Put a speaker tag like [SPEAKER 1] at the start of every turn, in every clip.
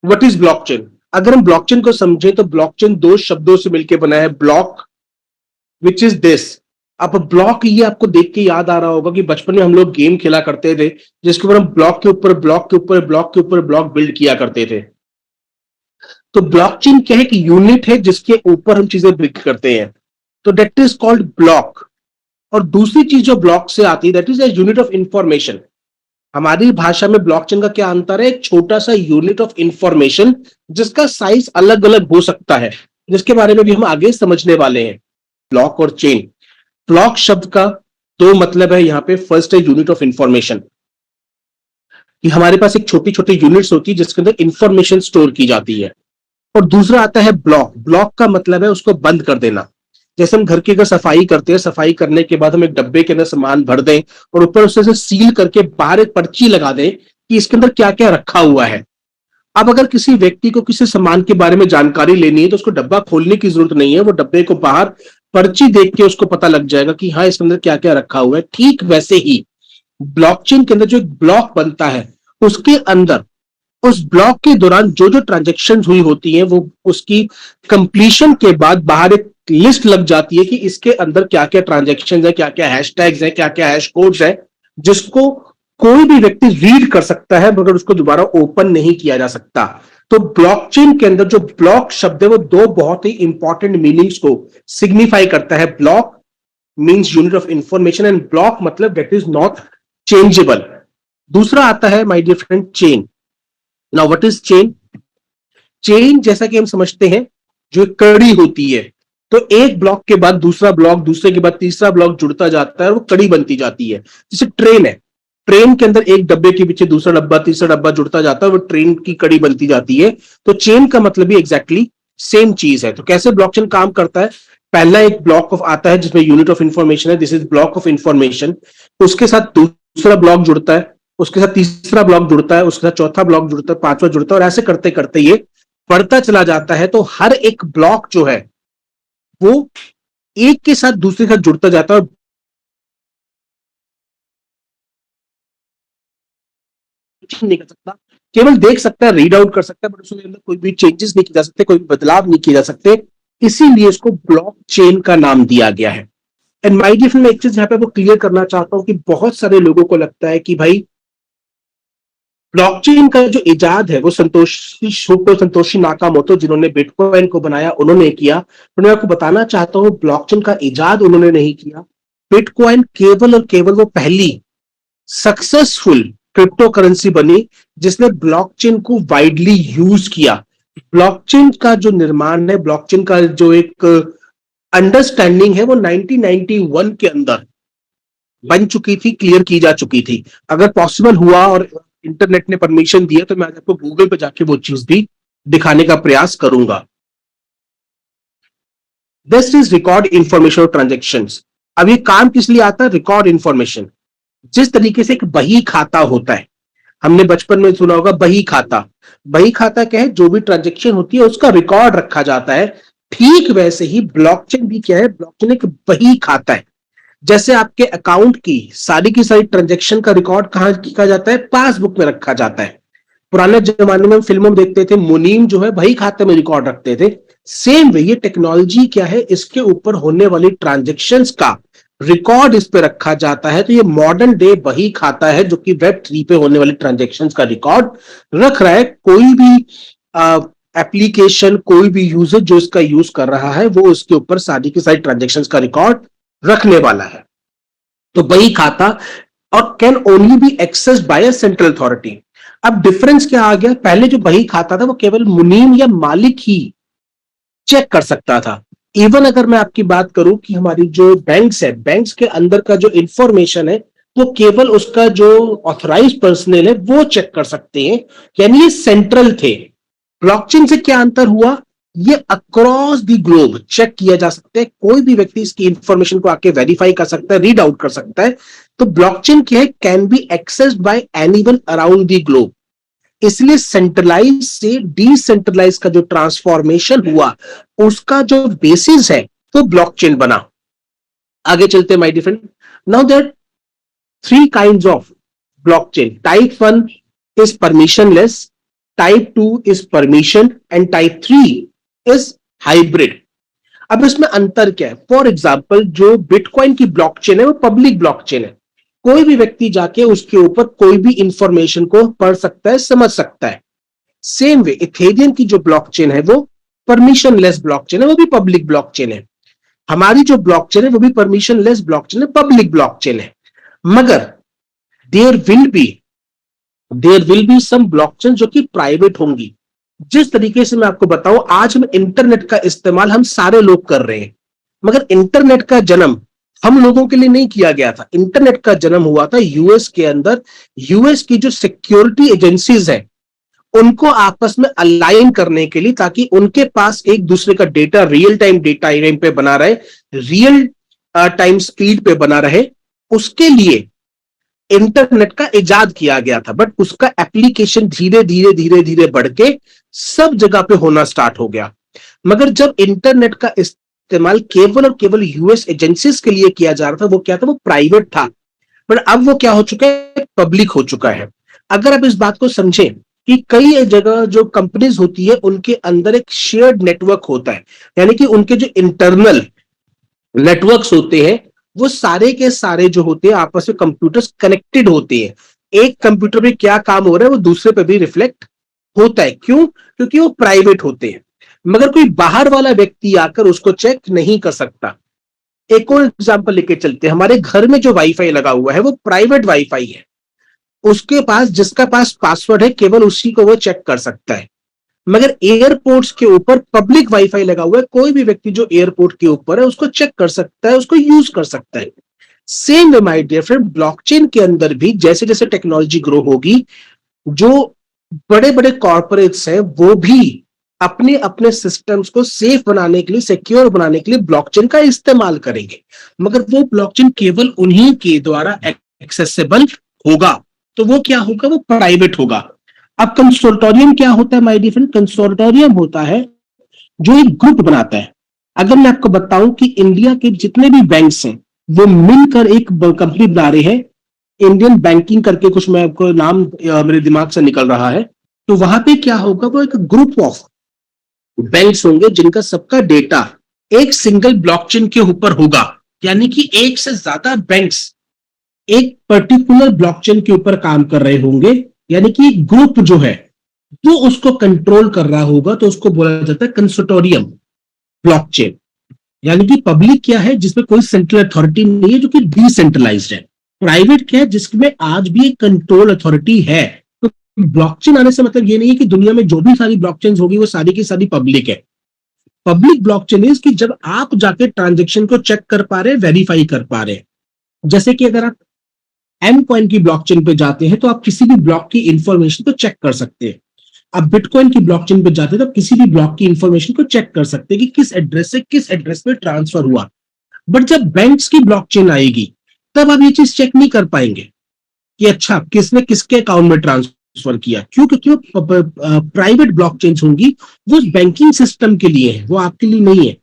[SPEAKER 1] What is blockchain? अगर हम blockchain को समझें तो ब्लॉकचेन दो शब्दों से मिलकर बना है, ब्लॉक विच इज दिस। अब ब्लॉक, ये आपको देख के याद आ रहा होगा कि बचपन में हम लोग गेम खेला करते थे जिसके ऊपर हम ब्लॉक के ऊपर ब्लॉक के ऊपर ब्लॉक के ऊपर ब्लॉक बिल्ड किया करते थे। तो ब्लॉकचेन क्या है कि यूनिट है जिसके ऊपर हम चीजें बिल्ड करते हैं, तो दैट इज कॉल्ड ब्लॉक। और दूसरी चीज जो ब्लॉक से आती है that is a unit of information. हमारी भाषा में ब्लॉकचेन का क्या अंतर है? एक छोटा सा यूनिट ऑफ इंफॉर्मेशन जिसका साइज अलग अलग हो सकता है, जिसके बारे में भी हम आगे समझने वाले हैं। ब्लॉक और चेन। ब्लॉक शब्द का दो मतलब है यहां पे। फर्स्ट है यूनिट ऑफ इंफॉर्मेशन, कि हमारे पास एक छोटी छोटी यूनिट्स होती है जिसके अंदर इंफॉर्मेशन स्टोर की जाती है। और दूसरा आता है ब्लॉक। ब्लॉक का मतलब है उसको बंद कर देना। जैसे हम घर की अगर सफाई करते हैं, सफाई करने के बाद हम एक डब्बे के अंदर सामान भर दें और ऊपर उससे से सील करके बाहर एक पर्ची लगा दें कि इसके अंदर क्या क्या रखा हुआ है। अब अगर किसी व्यक्ति को किसी सामान के बारे में जानकारी लेनी है तो उसको डब्बा खोलने की जरूरत नहीं है, वो डब्बे को बाहर पर्ची देख के उसको पता लग जाएगा कि हाँ इसके अंदर क्या क्या रखा हुआ है। ठीक वैसे ही ब्लॉकचेन के अंदर जो एक ब्लॉक बनता है उसके अंदर उस ब्लॉक के दौरान जो जो ट्रांजेक्शन हुई होती है वो उसकी कंप्लीशन के बाद बाहर एक लिस्ट लग जाती है कि इसके अंदर क्या क्या ट्रांजेक्शन है, क्या क्या हैशटैग्स है, क्या क्या हैश कोड्स है, जिसको कोई भी व्यक्ति रीड कर सकता है मगर उसको दोबारा ओपन नहीं किया जा सकता। तो ब्लॉकचेन के अंदर जो ब्लॉक शब्द है वो दो बहुत ही इंपॉर्टेंट मीनिंग्स को सिग्निफाई करता है। Block means unit of information and block मतलब दैट इज नॉट चेंजेबल। दूसरा आता है my dear friend chain. Now what is chain? Chain जैसा कि हम समझते हैं जो एक कड़ी होती है, तो एक ब्लॉक के बाद दूसरा ब्लॉक, दूसरे के बाद तीसरा ब्लॉक जुड़ता जाता है और वो कड़ी बनती जाती है। जैसे ट्रेन है, ट्रेन के अंदर एक डब्बे के पीछे दूसरा डब्बा तीसरा डब्बा जुड़ता जाता है, वो ट्रेन की कड़ी बनती जाती है। तो चेन का मतलब भी एग्जैक्टली सेम चीज है। तो कैसे ब्लॉकचेन काम करता है? पहला एक ब्लॉक ऑफ आता है जिसमें यूनिट ऑफ इंफॉर्मेशन है, this is block of information. उसके साथ दूसरा ब्लॉक जुड़ता है, उसके साथ तीसरा ब्लॉक जुड़ता है, उसके साथ चौथा ब्लॉक जुड़ता है, पांचवा जुड़ता है, और ऐसे करते करते ये बढ़ता चला जाता है। तो हर एक ब्लॉक जो है वो एक के साथ दूसरे के साथ जुड़ता जाता है और नहीं कर सकता, केवल देख सकता है, रीड आउट कर सकता है, बट उसके अंदर कोई भी चेंजेस नहीं किए जा सकते, कोई भी बदलाव नहीं किए जा सकते। इसीलिए इसको ब्लॉक चेन का नाम दिया गया है। एंड माई डियर मैं एक चीज यहाँ पे वो क्लियर करना चाहता हूं कि बहुत सारे लोगों को लगता है कि भाई ब्लॉकचेन का जो इजाद है वो संतोषी शुक्र संतोषी नाकामोटो जिन्होंने बिटकॉइन को बनाया उन्होंने किया। तो मैं आपको बताना चाहता हूं ब्लॉकचेन का इजाद उन्होंने नहीं किया। बिटकॉइन केवल और केवल वो पहली सक्सेसफुल क्रिप्टो करेंसी बनी जिसने ब्लॉकचेन को वाइडली यूज किया। ब्लॉकचेन का जो निर्माण है, ब्लॉकचेन का जो एक अंडरस्टैंडिंग है वो 1991 के अंदर बन चुकी थी, क्लियर की जा चुकी थी। अगर पॉसिबल हुआ और इंटरनेट ने परमिशन दिया तो मैं आज आपको गूगल पे जाके वो चीज भी दिखाने का प्रयास करूंगा। This is record information of transaction. अब ये काम किस लिए आता है? Record information. जिस तरीके से एक बही खाता होता है, हमने बचपन में सुना होगा बही खाता। बही खाता क्या है? जो भी ट्रांजेक्शन होती है उसका रिकॉर्ड रखा जाता है। ठीक वैसे ही ब्लॉकचेन भी क्या है? ब्लॉकचेन एक बही खाता है। जैसे आपके अकाउंट की सारी ट्रांजेक्शन का रिकॉर्ड कहां किया जाता है? पासबुक में रखा जाता है। पुराने जमाने में हम फिल्मों में देखते थे मुनीम जो है बही खाते में रिकॉर्ड रखते थे। सेम वे ये टेक्नोलॉजी क्या है? इसके ऊपर होने वाली ट्रांजेक्शन्स का रिकॉर्ड इस पे रखा जाता है। तो ये मॉडर्न डे बही खाता है जो कि वेब 3 पे होने वाली ट्रांजेक्शन्स का रिकॉर्ड रख रहा है। कोई भी एप्लीकेशन, कोई भी यूजर जो इसका यूज कर रहा है वो उसके ऊपर सारी की सारी ट्रांजेक्शन्स का रिकॉर्ड रखने वाला है। तो बही खाता और can only be access by a central authority. अब डिफरेंस क्या आ गया? पहले जो बही खाता था वो केवल मुनीम या मालिक ही चेक कर सकता था। इवन अगर मैं आपकी बात करूं कि हमारी जो बैंक्स है, बैंक्स के अंदर का जो इंफॉर्मेशन है वो केवल उसका जो ऑथराइज पर्सनल है वो चेक कर सकते हैं, यानी ये सेंट्रल थे। ब्लॉकचेन से क्या अंतर हुआ? ये अक्रॉस द ग्लोब चेक किया जा सकता है, कोई भी व्यक्ति इसकी इंफॉर्मेशन को आके वेरीफाई कर सकता है, रीड आउट कर सकता है। तो ब्लॉकचेन क्या है? Can be accessed bye anyone around the globe. इसलिए सेंट्रलाइज से डिसेंट्रलाइज का जो ट्रांसफॉर्मेशन हुआ उसका जो बेसिस है तो ब्लॉकचेन बना। आगे चलते my dear friend. Now there three kinds of blockchain. Type 1 is permissionless, type 2 is permission and type 3 is hybrid. अब इसमें अंतर क्या है? फॉर एग्जाम्पल जो बिटकॉइन की ब्लॉकचेन है वो पब्लिक ब्लॉकचेन है, कोई भी व्यक्ति जाके उसके ऊपर कोई भी इंफॉर्मेशन को पढ़ सकता है, समझ सकता है। सेम वे इथेरियम की जो ब्लॉकचेन है वो परमिशनलेस ब्लॉकचेन है, वो भी पब्लिक ब्लॉकचेन है। हमारी जो ब्लॉकचेन है वो भी परमिशनलेस ब्लॉकचेन है, पब्लिक ब्लॉकचेन है। मगर there will be some blockchain जो कि प्राइवेट होंगी। जिस तरीके से मैं आपको बताऊं, आज हम इंटरनेट का इस्तेमाल हम सारे लोग कर रहे हैं, मगर इंटरनेट का जन्म हम लोगों के लिए नहीं किया गया था। इंटरनेट का जन्म हुआ था यूएस के अंदर। यूएस की जो सिक्योरिटी एजेंसीज है उनको आपस में अलाइन करने के लिए, ताकि उनके पास एक दूसरे का डेटा रियल टाइम पे बना रहे, रियल टाइम स्पीड पे बना रहे, उसके लिए इंटरनेट का इजाद किया गया था। बट उसका एप्लीकेशन धीरे धीरे धीरे धीरे बढ़ के सब जगह पे होना स्टार्ट हो गया। मगर जब इंटरनेट का इस्तेमाल केवल और केवल यूएस एजेंसीज के लिए किया जा रहा था, वो क्या था? वो प्राइवेट था। पर अब वो क्या हो चुका है? पब्लिक हो चुका है। अगर आप इस बात को समझें कि कई जगह जो कंपनीज होती है उनके अंदर एक शेयर्ड नेटवर्क होता है, यानी कि उनके जो इंटरनल नेटवर्क्स होते हैं वो सारे के सारे जो होते हैं आपस में कंप्यूटर्स कनेक्टेड होते हैं। एक कंप्यूटर में क्या काम हो रहा है वो दूसरे पे भी रिफ्लेक्ट होता है। क्यों? क्योंकि वो प्राइवेट होते हैं, मगर कोई बाहर वाला व्यक्ति आकर उसको चेक नहीं कर सकता। एक और एग्जांपल लेके चलते हैं। हमारे घर में जो वाईफाई लगा हुआ है वो प्राइवेट वाईफाई है। उसके पास, जिसका पास पासवर्ड है, केवल उसी को वो चेक कर सकता है। मगर एयरपोर्ट्स के ऊपर पब्लिक वाईफाई लगा हुआ है, कोई भी व्यक्ति जो एयरपोर्ट के ऊपर है उसको चेक कर सकता है, उसको यूज कर सकता है। Same way my dear friend, blockchain के अंदर भी जैसे जैसे टेक्नोलॉजी ग्रो होगी, जो बड़े बड़े कॉर्पोरेट्स हैं वो भी अपने अपने सिस्टम्स को सेफ बनाने के लिए, सिक्योर बनाने के लिए ब्लॉकचेन का इस्तेमाल करेंगे। मगर वो ब्लॉकचेन केवल उन्हीं के द्वारा एक्सेसिबल होगा। तो वो क्या होगा? वो प्राइवेट होगा। अब कंसोर्टोरियम क्या होता है माय डियर फ्रेंड? कंसोर्टोरियम होता है जो एक ग्रुप बनाता है। अगर मैं आपको बताऊं कि इंडिया के जितने भी बैंक्स हैं वो मिलकर एक कंपनी बना रहे हैं, इंडियन बैंकिंग करके, कुछ मैं आपको नाम मेरे दिमाग से निकल रहा है, तो वहां पे क्या होगा? वो एक ग्रुप ऑफ बैंक्स होंगे जिनका सबका डेटा एक सिंगल ब्लॉकचेन के ऊपर होगा। यानी कि एक से ज्यादा बैंक्स एक पर्टिकुलर ब्लॉकचेन के ऊपर काम कर रहे होंगे, यानी कि एक ग्रुप जो है वो उसको कंट्रोल कर रहा होगा। तो उसको बोला जाता है कंसोर्टोरियम ब्लॉकचेन। यानी कि पब्लिक क्या है? जिसमें कोई सेंट्रल अथॉरिटी नहीं है, जो कि डिसेंट्रलाइज्ड है। प्राइवेट क्या है? जिसमें आज भी एक कंट्रोल अथॉरिटी है। तो ब्लॉकचेन आने से मतलब ये नहीं है कि दुनिया में जो भी सारी ब्लॉकचेन होगी वो सारी की सारी पब्लिक है। पब्लिक ब्लॉकचेन इज कि जब आप जाके ट्रांजेक्शन को चेक कर पा रहे, वेरीफाई कर पा रहे। जैसे कि अगर आप एम कॉइन की ब्लॉकचेन पे जाते हैं तो आप किसी भी ब्लॉक की इंफॉर्मेशन को चेक कर सकते हैं। आप बिटकॉइन की ब्लॉकचेन पे जाते हैं तो आप किसी भी ब्लॉक की इंफॉर्मेशन को चेक कर सकते हैं कि किस एड्रेस से किस एड्रेस पे ट्रांसफर हुआ। बट जब बैंक्स की ब्लॉकचेन आएगी तब आप ये चीज चेक नहीं कर पाएंगे कि अच्छा किसने किसके अकाउंट में ट्रांसफर किया। क्यों? क्योंकि प्राइवेट ब्लॉकचेन होंगी, वो बैंकिंग सिस्टम के लिए है, वो आपके लिए नहीं है।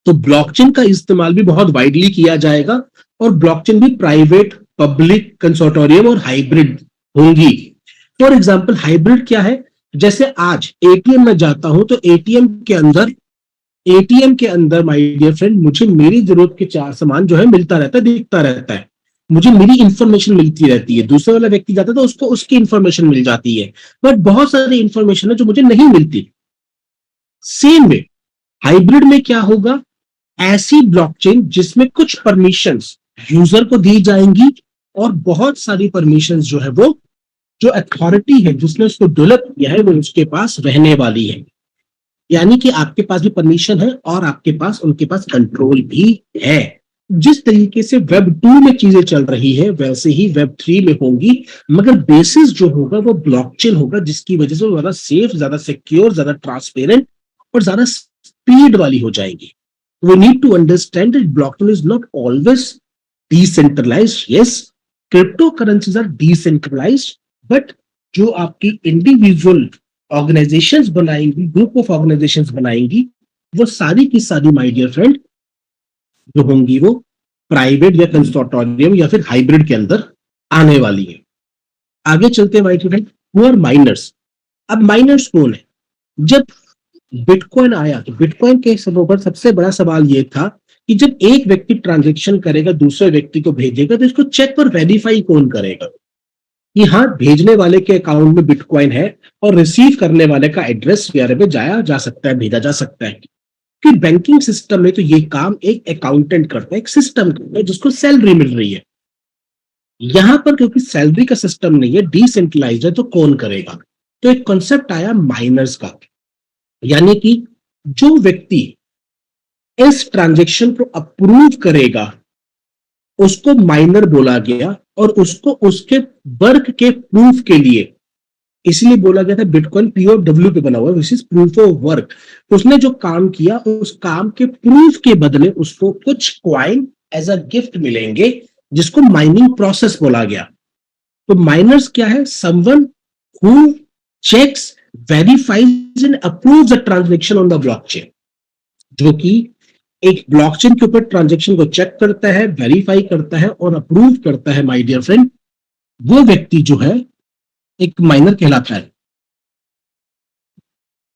[SPEAKER 1] तो ब्लॉकचेन का इस्तेमाल भी बहुत वाइडली किया जाएगा, और ब्लॉकचेन भी प्राइवेट, पब्लिक, कंसोर्टोरियम और हाइब्रिड होंगी। फॉर एग्जाम्पल हाइब्रिड क्या है? जैसे आज एटीएम में जाता हूं तो एटीएम के अंदर माय डियर फ्रेंड मुझे मेरी जरूरत के चार सामान जो है मिलता रहता है, दिखता रहता है। मुझे मेरी इंफॉर्मेशन मिलती रहती है। दूसरे वाला व्यक्ति जाता है तो उसको उसकी इंफॉर्मेशन मिल जाती है। बट बहुत सारी इंफॉर्मेशन है जो मुझे नहीं मिलती। सेम वे हाइब्रिड में क्या होगा? ऐसी ब्लॉकचेन जिसमें कुछ परमिशंस यूजर को दी जाएंगी और बहुत सारी परमिशंस जो है वो जो अथॉरिटी है जिसने उसको डेवलप किया है वो उसके पास रहने वाली है। यानी कि आपके पास भी परमिशन है और आपके पास, उनके पास कंट्रोल भी है। जिस तरीके से वेब 2 में चीजें चल रही है वैसे ही वेब 3 में होंगी, मगर बेसिस जो होगा वो ब्लॉकचेन होगा, जिसकी वजह से वो ज्यादा सेफ, ज्यादा सिक्योर, ज्यादा ट्रांसपेरेंट और ज्यादा स्पीड वाली हो जाएगी। We need to understand that blockchain is not always decentralized. Yes, cryptocurrencies are decentralized, but जो आपकी इंडिविजुअल ऑर्गेनाइजेशंस बनाएंगी, ग्रुप ऑफ ऑर्गेनाइजेशंस बनाएंगी, वो सारी की सारी माय डियर फ्रेंड जो होंगी वो प्राइवेट या कंसोर्टोरियम या फिर हाइब्रिड के अंदर आने वाली है। आगे चलते हैं my dear friend, who are miners. अब माइनर्स कौन है? जब बिटकॉइन आया तो बिटकॉइन के ऊपर सबसे बड़ा सवाल ये था कि जब एक व्यक्ति ट्रांजेक्शन करेगा, दूसरे व्यक्ति को भेजेगा, तो इसको चेक और वेरीफाई कौन करेगा कि हाँ भेजने वाले के अकाउंट में बिटकॉइन है और रिसीव करने वाले का एड्रेस वगैरह पे जाया जा सकता है, भेजा जा सकता है। कि बैंकिंग सिस्टम में तो ये काम एक अकाउंटेंट करता है, एक सिस्टम करता है जिसको सैलरी मिल रही है। यहां पर क्योंकि सैलरी का सिस्टम नहीं है, डिसेंट्रलाइज्ड है, तो कौन करेगा? तो एक कॉन्सेप्ट आया माइनर्स का, यानी कि जो व्यक्ति इस ट्रांजेक्शन को अप्रूव करेगा उसको माइनर बोला गया, और उसको उसके वर्क के प्रूफ के लिए इसलिए बोला गया था। बिटकॉइन POW पे बना हुआ है, which is proof of work. उसने जो काम किया उस काम के प्रूफ के बदले उसको कुछ क्वाइन एज अ गिफ्ट मिलेंगे, जिसको माइनिंग प्रोसेस बोला गया। तो माइनर्स क्या है? Someone who checks, verifies and approves the transaction on the blockchain, जो कि एक ब्लॉकचेन के ऊपर ट्रांजैक्शन को चेक करता है, वेरीफाई करता है और अप्रूव करता है। माय डियर फ्रेंड, वो व्यक्ति जो है एक माइनर कहलाता है।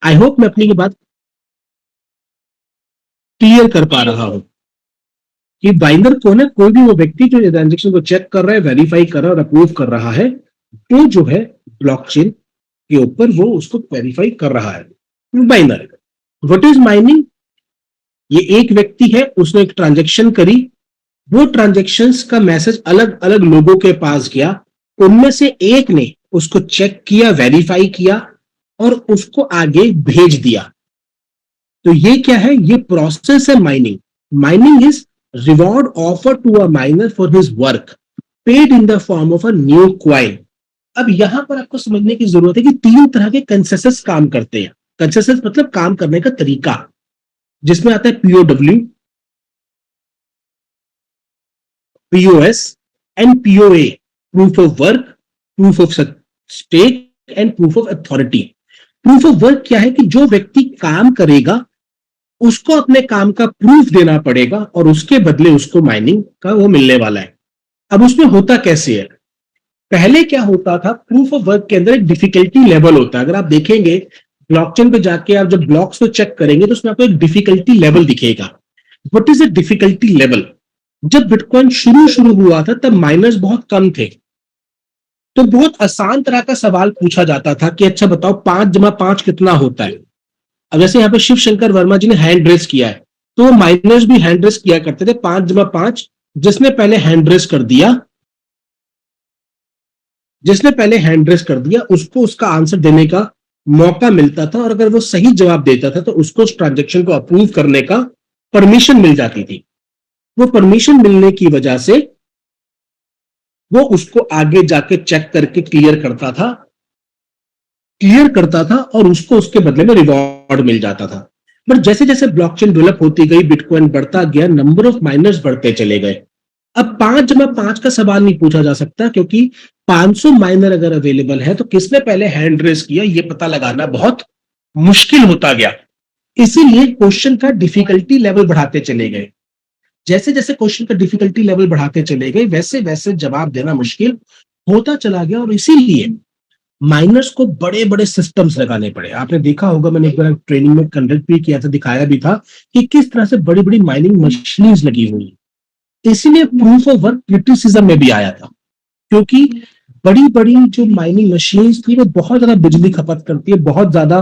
[SPEAKER 1] आई होप मैं अपनी की बात क्लियर कर पा रहा हूं कि माइनर कौन है? कोई भी वो व्यक्ति जो ट्रांजेक्शन को चेक कर रहा है, वेरीफाई कर रहा है और अप्रूव कर रहा है, तो जो है ब्लॉकचेन के ऊपर वो उसको वेरीफाई कर रहा है, माइनर। What is mining? ये एक व्यक्ति है, उसने एक ट्रांजेक्शन करी, वो ट्रांजेक्शन्स का मैसेज अलग अलग लोगों के पास गया, उनमें से एक ने उसको चेक किया, वेरीफाई किया और उसको आगे भेज दिया। तो ये क्या है? ये प्रोसेस है mining. Mining is reward offer to a miner for his work, paid in the form of a new coin. अब यहां पर आपको समझने की जरूरत है कि तीन तरह के कंसेसेस काम करते हैं। कंसेसेस मतलब काम करने का तरीका, जिसमें आता है POW, POS and POA, proof of work, proof of stake and proof of authority. Proof of work क्या है? कि जो व्यक्ति काम करेगा उसको अपने काम का प्रूफ देना पड़ेगा और उसके बदले उसको माइनिंग का वो मिलने वाला है। अब उसमें होता कैसे है? पहले क्या होता था? प्रूफ ऑफ वर्क के अंदर एक डिफिकल्टी लेवल होता है। अगर आप देखेंगे ब्लॉकचेन पे जाके आप जब ब्लॉक्स को चेक करेंगे तो उसमें आपको एक डिफिकल्टी लेवल दिखेगा। What is a difficulty level? जब बिटकॉइन शुरू हुआ था तब माइनर्स बहुत कम थे, तो बहुत आसान तरह का सवाल पूछा जाता था कि अच्छा बताओ 5 × 5 कितना होता है। अब जैसे यहाँ पे शिव शंकर वर्मा जी ने हैंड रेस किया है, तो माइनर्स भी हैंड रेस किया करते थे 5 × 5। जिसने पहले हैंड रेस कर दिया उसको उसका आंसर देने का मौका मिलता था, और अगर वो सही जवाब देता था तो उसको उस ट्रांजेक्शन को अप्रूव करने का परमिशन मिल जाती थी। वो परमिशन मिलने की वजह से वो उसको आगे जाके चेक करके क्लियर करता था और उसको उसके बदले में रिवॉर्ड मिल जाता था। बट जैसे जैसे ब्लॉकचेन डेवलप होती गई, बिटकॉइन बढ़ता गया, नंबर ऑफ माइनर्स बढ़ते चले गए। अब 5 × 5 का सवाल नहीं पूछा जा सकता, क्योंकि 500 माइनर अगर अवेलेबल है तो किसने पहले हैंड रेस किया ये पता लगाना बहुत मुश्किल होता गया। इसीलिए क्वेश्चन का डिफिकल्टी लेवल बढ़ाते चले गए। जैसे जैसे क्वेश्चन का डिफिकल्टी लेवल बढ़ाते चले गए वैसे वैसे जवाब देना मुश्किल होता चला गया, और इसीलिए माइनर्स को बड़े बड़े सिस्टम्स लगाने पड़े। आपने देखा होगा, मैंने एक बार ट्रेनिंग में कंडक्ट भी किया था, दिखाया भी था कि किस तरह से बड़ी बड़ी माइनिंग मशीन्स लगी हुई। इसीलिए प्रूफ ऑफ वर्क क्रिटिसिज्म में भी आया था, क्योंकि बड़ी बड़ी जो माइनिंग मशीन्स थी वो बहुत ज्यादा बिजली खपत करती है, बहुत ज्यादा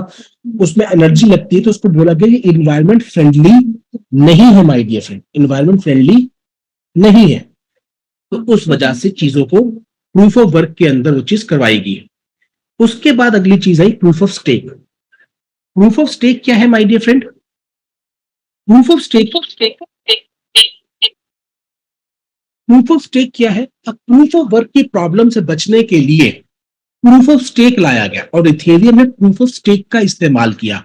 [SPEAKER 1] उसमें एनर्जी लगती है, तो उसको बोला गया ये इन्वायरमेंट फ्रेंडली नहीं है। My dear friend, environment friendly नहीं है, तो उस वजह से चीजों को प्रूफ ऑफ वर्क के अंदर वो चीज करवाई गई। उसके बाद अगली चीज आई proof of stake. Proof of stake क्या है my dear friend? Proof of stake क्या है? अब प्रूफ ऑफ वर्क की प्रॉब्लम से बचने के लिए प्रूफ ऑफ स्टेक लाया गया और इथेरियम ने प्रूफ ऑफ स्टेक का इस्तेमाल किया।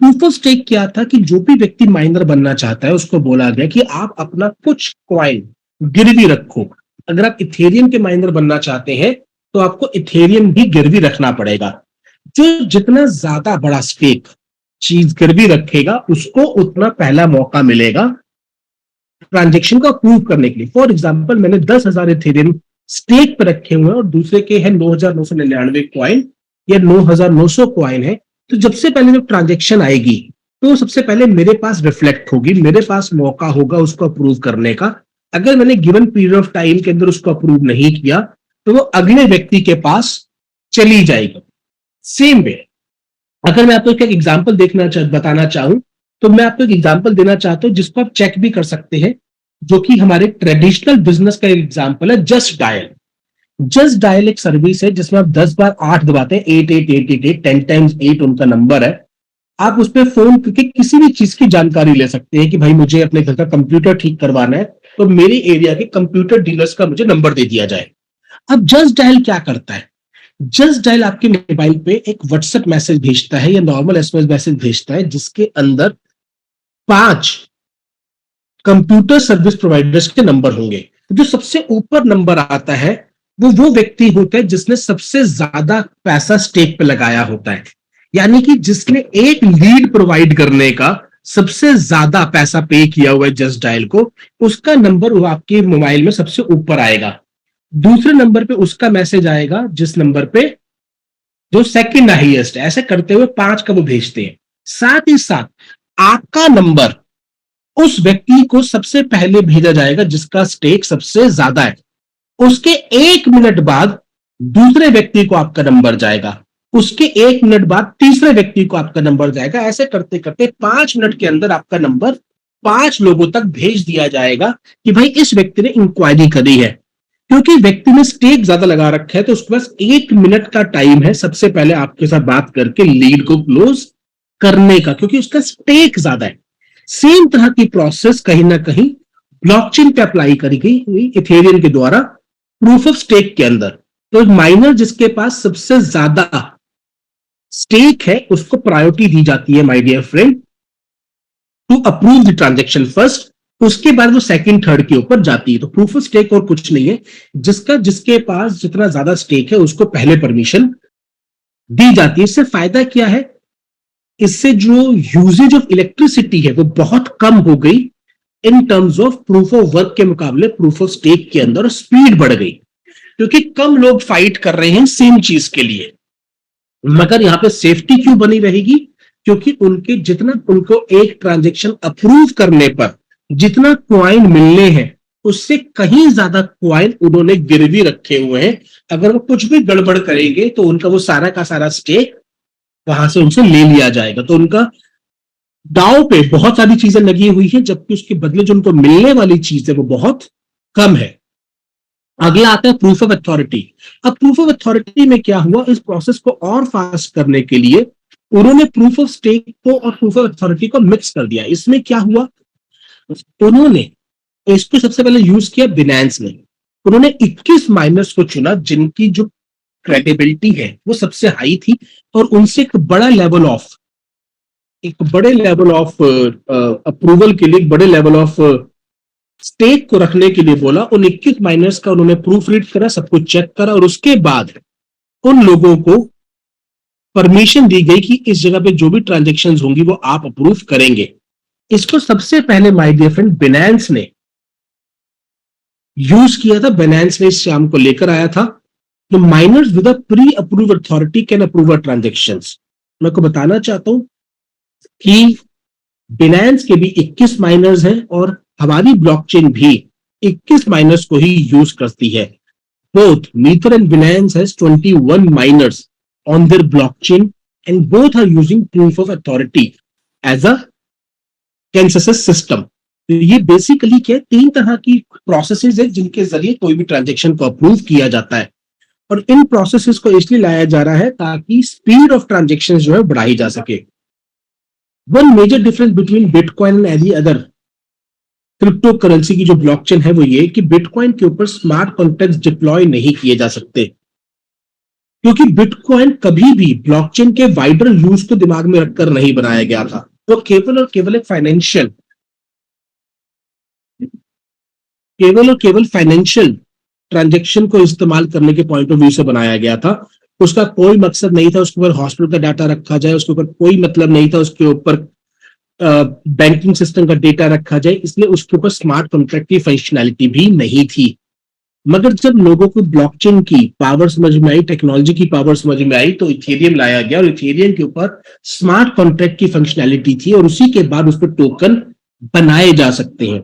[SPEAKER 1] प्रूफ ऑफ स्टेक क्या था? कि जो भी व्यक्ति माइनर बनना चाहता है उसको बोला गया कि आप अपना कुछ क्वाइन गिरवी रखो। अगर आप इथेरियम के माइनर बनना चाहते हैं तो आपको इथेरियम भी गिरवी रखना पड़ेगा। जो जितना ज्यादा बड़ा स्टेक चीज गिरवी रखेगा उसको उतना पहला मौका मिलेगा ट्रांजेक्शन को अप्रूव करने के लिए। फॉर एग्जाम्पल, मैंने 10,000 इथेरियम स्टेक पर रखे हुए हैं और दूसरे के हैं 9,999 क्वाइन या 9,900 कॉइन है, तो जब से पहले जब ट्रांजेक्शन आएगी तो सबसे पहले मेरे पास रिफ्लेक्ट होगी, मेरे पास मौका होगा उसको अप्रूव करने का। अगर मैंने गिवन पीरियड ऑफ टाइम के अंदर उसको अप्रूव नहीं किया तो वो अगले व्यक्ति के पास चली जाएगी। सेम वे अगर मैं आपको एक एग्जाम्पल बताना चाहूं तो मैं आपको एक एग्जाम्पल देना चाहता हूं जिसको आप चेक भी कर सकते हैं, जो कि हमारे ट्रेडिशनल बिजनेस का एक एग्जाम्पल है, जस्ट डायल। जस्ट डायल एक सर्विस है जिसमें आप 10 बार 8 दबाते हैं, 8888, 10 टाइम्स 8 उनका नंबर है। आप उस पर फोन करके किसी भी चीज की जानकारी ले सकते हैं कि भाई मुझे अपने घर का कंप्यूटर ठीक करवाना है, तो मेरे एरिया के कंप्यूटर डीलर्स का मुझे नंबर दे दिया जाए। अब जस्ट डायल क्या करता है? जस्ट डायल आपके मोबाइल पे एक व्हाट्सएप मैसेज भेजता है या नॉर्मल एसएमएस मैसेज भेजता है जिसके अंदर 5 कंप्यूटर सर्विस प्रोवाइडर्स के नंबर होंगे। जो सबसे ऊपर नंबर आता है वो व्यक्ति होता है जिसने सबसे ज्यादा पैसा स्टेक पे लगाया होता है, यानी कि जिसने एक लीड प्रोवाइड करने का सबसे ज्यादा पैसा पे किया हुआ है जस्ट डायल को, उसका नंबर वो आपके मोबाइल में सबसे ऊपर आएगा। दूसरे नंबर पे उसका मैसेज आएगा जिस नंबर पे जो सेकंड हाईएस्ट है। ऐसे करते हुए 5 का वो भेजते हैं। साथ ही साथ आपका नंबर उस व्यक्ति को सबसे पहले भेजा जाएगा जिसका स्टेक सबसे ज्यादा है। उसके 1 मिनट बाद दूसरे व्यक्ति को आपका नंबर जाएगा, उसके 1 मिनट बाद तीसरे व्यक्ति को आपका नंबर जाएगा। ऐसे करते करते 5 मिनट के अंदर आपका नंबर 5 लोगों तक भेज दिया जाएगा कि भाई इस व्यक्ति ने इंक्वायरी करी है। क्योंकि व्यक्ति ने स्टेक ज्यादा लगा रखा है तो उसके पास 1 मिनट का टाइम है सबसे पहले आपके साथ बात करके लीड को क्लोज करने का, क्योंकि उसका स्टेक ज्यादा है। सेम तरह की प्रोसेस कहीं ना कहीं ब्लॉकचेन पे अप्लाई करी गई इथेरियम के द्वारा प्रूफ ऑफ स्टेक के अंदर। तो माइनर जिसके पास सबसे ज्यादा स्टेक है उसको प्रायोरिटी दी जाती है my dear friend, to approve the transaction first. उसके बाद वो सेकंड थर्ड के ऊपर जाती है। तो प्रूफ ऑफ स्टेक और कुछ नहीं है, जिसके पास जितना ज्यादा स्टेक है उसको पहले परमिशन दी जाती है। इससे फायदा क्या है? इससे जो यूजेज ऑफ इलेक्ट्रिसिटी है वो बहुत कम हो गई in terms of proof of work के मुकाबले प्रूफ ऑफ स्टेक के अंदर स्पीड बढ़ गई, क्योंकि कम लोग फाइट कर रहे हैं सेम चीज के लिए। मगर यहां पे सेफ्टी क्यों बनी रहेगी? क्योंकि उनको एक ट्रांजेक्शन अप्रूव करने पर जितना क्वाइन मिलने हैं उससे कहीं ज्यादा क्वाइन उन्होंने गिरवी रखे हुए हैं। अगर वो कुछ भी गड़बड़ करेंगे तो उनका वो सारा का सारा स्टेक वहां से उनसे ले लिया जाएगा। तो उनका दांव पे बहुत सारी चीजें लगी हुई है, जबकि उसके बदले जो उनको मिलने वाली चीज है वो बहुत कम है। अगला आता है प्रूफ ऑफ अथॉरिटी। अब प्रूफ ऑफ अथॉरिटी में क्या हुआ? इस प्रोसेस को और फास्ट करने के लिए उन्होंने प्रूफ ऑफ स्टेक को और प्रूफ ऑफ अथॉरिटी को मिक्स कर दिया। इसमें क्या हुआ? उन्होंने इसको सबसे पहले यूज किया बिनेंस ने। उन्होंने 21 माइनर्स को चुना जिनकी जो क्रेडिबिलिटी है वो सबसे हाई थी, और उनसे एक बड़े लेवल ऑफ अप्रूवल के लिए, एक बड़े लेवल ऑफ स्टेक को रखने के लिए बोला। उन 21 माइनर्स का उन्होंने प्रूफ रीड करा, सब कुछ चेक करा, और उसके बाद उन लोगों को परमिशन दी गई कि इस जगह पे जो भी ट्रांजेक्शन होंगी वो आप अप्रूव करेंगे। इसको सबसे पहले माय डियर फ्रेंड बिनेंस ने यूज किया था। बिनेंस ने इस शाम को लेकर आया था। तो miners with a pre approve authority can approve transactions. मैं को बताना चाहता हूं कि बिनेंस के भी 21 माइनर्स हैं और हमारी ब्लॉकचेन भी 21 माइनर्स को ही यूज करती है। Both meter and Binance has 21 miners on their blockchain and both are using proof of authority as a consensus system. तो ये बेसिकली क्या है? 3 तरह की प्रोसेसेस है जिनके जरिए कोई भी ट्रांजेक्शन को अप्रूव किया जाता है, और इन प्रोसेसेस को इसलिए लाया जा रहा है ताकि स्पीड ऑफ ट्रांजेक्शन जो है बढ़ाई जा सके। One major difference between bitcoin and any other crypto currency की जो ब्लॉकचेन है वो ये कि बिटकॉइन के ऊपर स्मार्ट कॉन्ट्रैक्ट्स डिप्लॉय नहीं किए जा सकते, क्योंकि बिटकॉइन कभी भी ब्लॉकचेन के वाइडर यूज को दिमाग में रखकर नहीं बनाया गया था। तो केवल और केवल फाइनेंशियल ट्रांजैक्शन को इस्तेमाल करने के पॉइंट ऑफ व्यू से बनाया गया था। उसका कोई मकसद नहीं था उसके ऊपर हॉस्पिटल का डाटा रखा जाए, उसके ऊपर कोई मतलब नहीं था उसके ऊपर बैंकिंग सिस्टम का डेटा रखा जाए, इसलिए उसके ऊपर स्मार्ट कॉन्ट्रैक्ट की फंक्शनैलिटी भी नहीं थी। मगर जब लोगों को ब्लॉकचेन की पावर समझ में आई, टेक्नोलॉजी की पावर समझ में आई, तो इथेरियम लाया गया और इथेरियम के ऊपर स्मार्ट कॉन्ट्रैक्ट की फंक्शनैलिटी थी और उसी के बाद उस पर टोकन बनाए जा सकते हैं।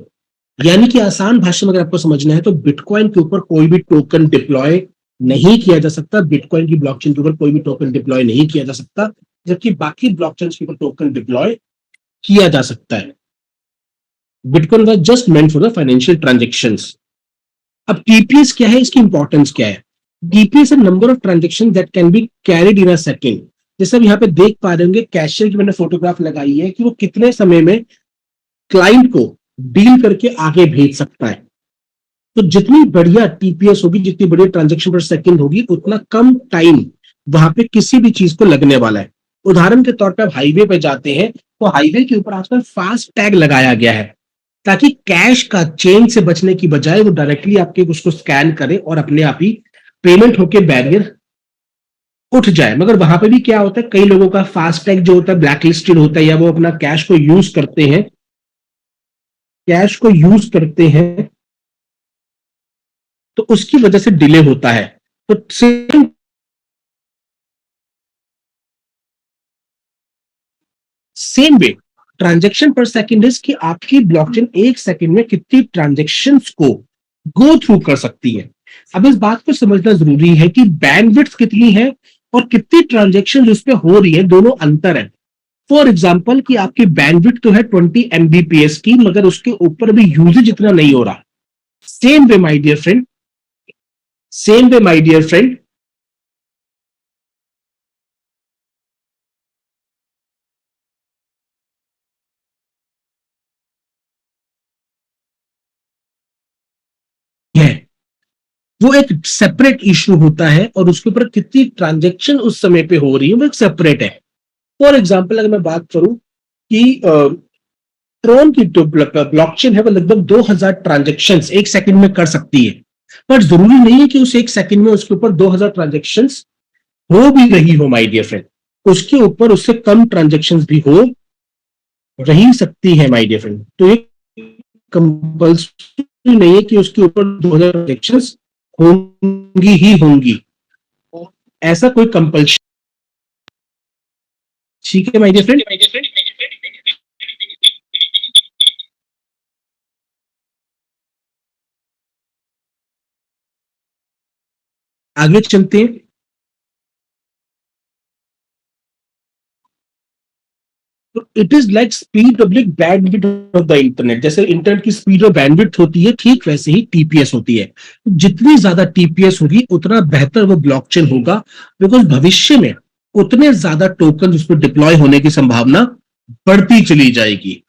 [SPEAKER 1] यानी कि आसान भाषा में अगर आपको समझना है तो बिटकॉइन के ऊपर कोई भी टोकन डिप्लॉय नहीं किया जा सकता, बिटकॉइन की ब्लॉकचेन के ऊपर कोई भी टोकन डिप्लॉय नहीं किया जा सकता, जबकि बाकी ब्लॉकचेन के ऊपर टोकन डिप्लॉय किया जा सकता है। Bitcoin was just meant for the financial transactions. अब टीपीएस क्या है, इसकी इंपॉर्टेंस क्या है? टीपीएस है number of transaction that can be carried in a second. जैसे अब यहाँ पे देख पा रहे होंगे कैशियर की मैंने फोटोग्राफ लगाई है कि वो कितने समय में क्लाइंट को डील करके आगे भेज सकता है। तो जितनी बढ़िया टीपीएस होगी, जितनी बढ़िया ट्रांजेक्शन पर सेकंड होगी, उतना कम टाइम वहां पे किसी भी चीज को लगने वाला है। उदाहरण के तौर पे आप हाईवे पे जाते हैं तो हाईवे के ऊपर आजकल फास्ट टैग लगाया गया है ताकि कैश का चेन से बचने की बजाय वो डायरेक्टली आपके उसको स्कैन करे और अपने आप ही पेमेंट होके बैरियर उठ जाए। मगर वहां पे भी क्या होता है, कई लोगों का फास्ट टैग जो होता है ब्लैक लिस्टेड होता है, या वो अपना कैश को यूज करते हैं, तो उसकी वजह से डिले होता है। तो सेम वे ट्रांजेक्शन पर सेकंड इज कि आपकी ब्लॉकचेन एक सेकंड में कितनी ट्रांजेक्शन्स को गो थ्रू कर सकती है। अब इस बात को समझना जरूरी है कि बैंडविड्थ कितनी है और कितनी ट्रांजेक्शन उस पर हो रही है, दोनों अंतर है। फॉर एग्जाम्पल कि आपकी बैंडविड्थ तो है 20 MBPS की, मगर उसके ऊपर भी यूजेज इतना नहीं हो रहा। Same way my dear friend, है वो एक सेपरेट इशू होता है और उसके ऊपर कितनी ट्रांजेक्शन उस समय पे हो रही है वो एक सेपरेट है। फॉर एग्जाम्पल अगर मैं बात करूं कि ट्रोन की जो ब्लॉकचेन है वो लगभग 2000 ट्रांजेक्शन एक सेकंड में कर सकती है, पर जरूरी नहीं है कि उस एक सेकंड में उसके ऊपर 2000 ट्रांजेक्शन हो भी रही हो माय डियर फ्रेंड। उसके ऊपर उससे कम ट्रांजेक्शन भी हो रही सकती है माय डियर फ्रेंड। तो ये कंपल्सरी नहीं है कि उसके ऊपर 2000 ट्रांजेक्शन होंगी ही होंगी, ऐसा कोई कंपल्शन। ठीक है माय डियर फ्रेंड, आगे चलते हैं। It is like speed public bandwidth of the internet. जैसे इंटरनेट की स्पीड और बैंडविड्थ होती है, ठीक वैसे ही टीपीएस होती है। जितनी ज्यादा टीपीएस होगी उतना बेहतर वो ब्लॉकचेन होगा, बिकॉज भविष्य में उतने ज्यादा टोकन उस पर डिप्लॉय होने की संभावना बढ़ती चली जाएगी।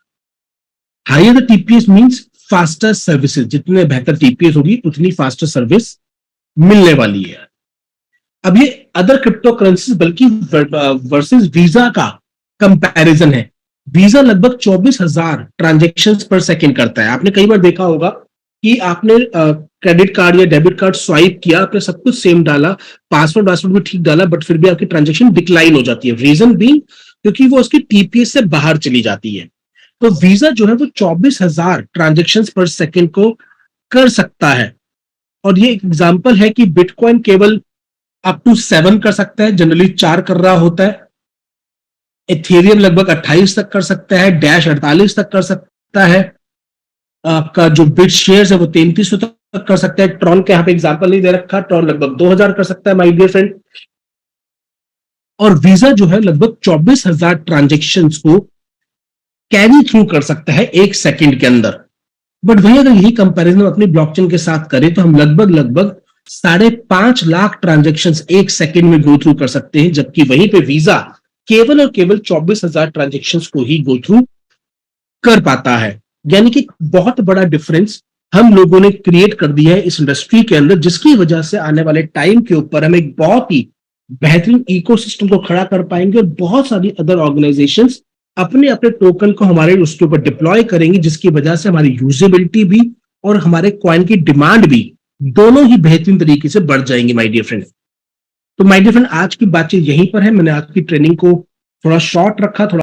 [SPEAKER 1] Higher the TPS means faster services, जितने बेहतर टीपीएस होगी उतनी फास्टर सर्विस मिलने वाली है। अब ये अदर क्रिप्टो करेंसी बल्कि वर्सेस वीजा का कंपैरिजन है। वीजा लगभग 24,000 ट्रांजेक्शन पर सेकंड करता है। आपने कई बार देखा होगा कि आपने क्रेडिट कार्ड या डेबिट कार्ड स्वाइप किया, आपने सब कुछ सेम डाला, पासवर्ड भी ठीक डाला, बट फिर भी आपकी ट्रांजेक्शन डिक्लाइन हो जाती है। रीजन बीइंग क्योंकि वो उसकी टीपीएस से बाहर चली जाती है। तो वीजा जो है वो 24,000 ट्रांजेक्शन पर सेकंड को कर सकता है। और ये एग्जाम्पल है कि बिटकॉइन केवल अप टू 7 कर सकता है, जनरली 4 कर रहा होता है। इथेरियम लगभग 28 तक कर सकता है, डैश 48 तक कर सकता है, आपका जो बिट शेयर्स है वो 3300 तक कर सकता है। ट्रॉन के यहाँ पे एग्जांपल नहीं दे रखा, ट्रॉन लगभग 2000 कर सकता है माय डियर फ्रेंड। और वीजा जो है लगभग 24,000 ट्रांजेक्शन्स को कैरी थ्रू कर सकता है एक सेकंड के अंदर। बट वही अगर यही कंपैरिजन अपनी ब्लॉकचेन के साथ करें तो हम लगभग 5.5 लाख ट्रांजेक्शन एक सेकंड में गो थ्रू कर सकते हैं, जबकि वहीं पे वीजा केवल और केवल 24,000 ट्रांजेक्शन को ही गो थ्रू कर पाता है। यानी कि बहुत बड़ा डिफरेंस हम लोगों ने क्रिएट कर दिया है इस इंडस्ट्री के अंदर, जिसकी वजह से आने वाले टाइम के ऊपर हम एक बहुत ही बेहतरीन इकोसिस्टम को खड़ा कर पाएंगे और बहुत सारी अदर ऑर्गेनाइजेशंस अपने अपने टोकन को हमारे उसके ऊपर डिप्लॉय करेंगे, जिसकी वजह से हमारी यूजेबिलिटी भी और हमारे कॉइन की डिमांड भी दोनों ही बेहतरीन तरीके से बढ़ जाएंगे माय डियर फ्रेंड। तो माय डियर फ्रेंड आज की बातचीत यहीं पर है। मैंने आज की ट्रेनिंग को थोड़ा शॉर्ट रखा, थोड़ा